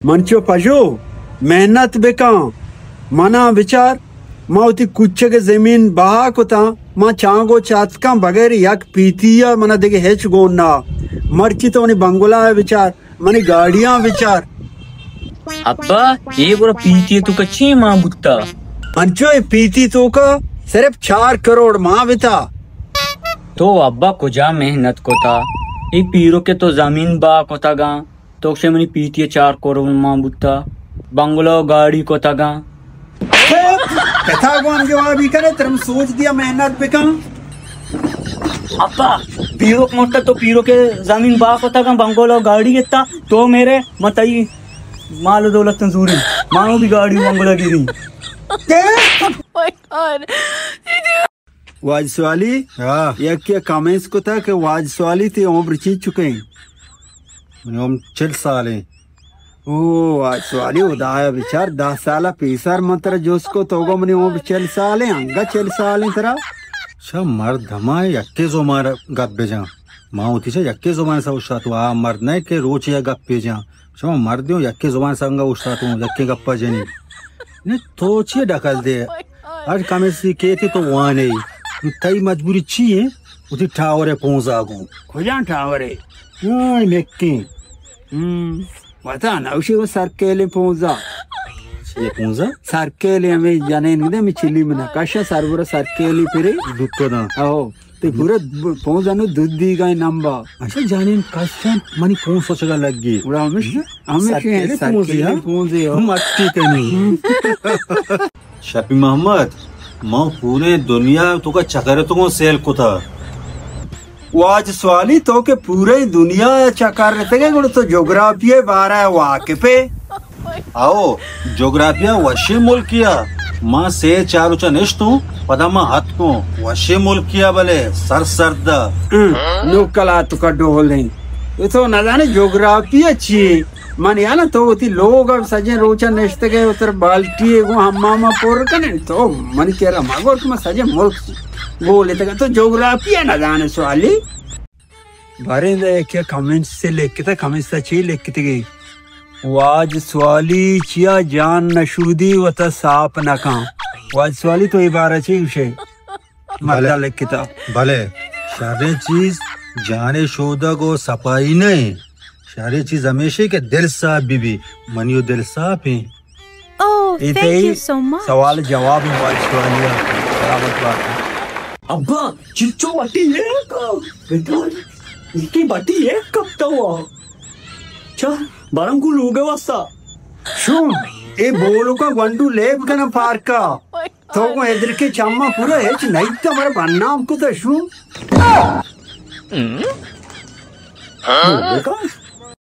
मंचो पजो मेहनत बेका मना विचार माउती कुछ के जमीन बहा को ता मां चांगो चातका बगैर यक पीतिया मना देखे हेच गोना मर्ची तो बंगला है विचार मनी गाड़ियां विचार अब्बा ये बुरा पीती तू कच्ची मां बुत्ता मंचो ये पीती तो का सिर्फ 4 करोड़ मां बिता तो अब्बा कुजा मेहनत को था ये पीरो के तो जमीन बा को था गा तो से मनी पीती 4 करोड़ मां बुत्ता बंगलो गाड़ी को था गा कथा कौन जवाब ही करे तुम सोच दिया मेहनत पे कम अब्बा पीरो मोटा तो पीरो के जमीन बा को था गा बंगलो गाड़ी इतना तो मेरे मतई माल दौलत तंजूरी मानो भी गाड़ी बंगला गिरी वाजसवाली एक क्या कमेंट्स को था कि वाजसवाली थे उम्र चीज चुके हैं हम 4 साल हैं। ओ वाजसवाली उदाया विचार 10 साल पैसार मंत्र जोसको तोगो मने उम्र 4 साल है अंगा 4 साल है तेरा शा मर्द धमा यक्के जो मार गप्पे जा मां उठी से यक्के जो मार सा उषा तो आ मर्द नहीं के रोज या गप्पे जा शा मर्द हो यक्के जो मार संगा उषा तो यक्के गप्पा जनी ने तो चे डकल दे आज कमेंट्स के थे तो वहां नहीं तई मजबूरी छी है उठी ठावरे पहुंचा गो खोजा ठावरे हां नेक्की पता ना उसी वो सरकेले पहुंचा ये पहुंचा सरकेले हमें जाने नहीं मैं चिल्ली में ना काशा सरबरा सरकेले फिरे दूध तो ना आओ तो पूरा पहुंचा नो दूध दी गए नंबा अच्छा जाने काशा मनी कौन सोचेगा लग गई उड़ा हमें सरकेले पहुंचे हो मट्टी कहीं शफी मोहम्मद मां पूरे दुनिया तो का चक्कर तो सेल को था वाजसवाली तो के पूरे दुनिया चक्कर रहते के गुण तो ज्योग्राफी बारा है वाकिफे आओ ज्योग्राफिया वशी मुल्किया मां से चार उचा निष्ठू पदमा हाथ को वशी मुल्किया भले सर सरदा नुकला तो का डोल नहीं ये तो न जाने ज्योग्राफी अच्छी मन या ना तो होती लोग अब सजे रोचा नेश्ते के उतर बाल्टी एगो हम्मामा पोर कने तो मन कह रहा मागो तुम सजे मुल्क बोले तक तो ज्योग्राफी है ना जाने सवाली भरे दे क्या कमेंट्स से लेके था कमेंट्स से ची लेके थी वाजसवाली चिया जान नशूदी वता साप न का वाजसवाली तो इबारत ची उसे मर्दा लेके था भले सारे चीज जाने शोदा को सफाई नहीं सारी चीज हमेशा के दिल साफ बीबी मनियो दिल साफ है सवाल जवाब वाजसवाली बराबर बात अब्बा चिच्चो बाटी है इसकी बाटी है कब तो अच्छा बारम को लोगे वास्ता शुम ए बोलो का वंडू लेब का ना पार्क का तो को इधर के चम्मा पूरा है नहीं तो हमारा बनना हमको तो शुम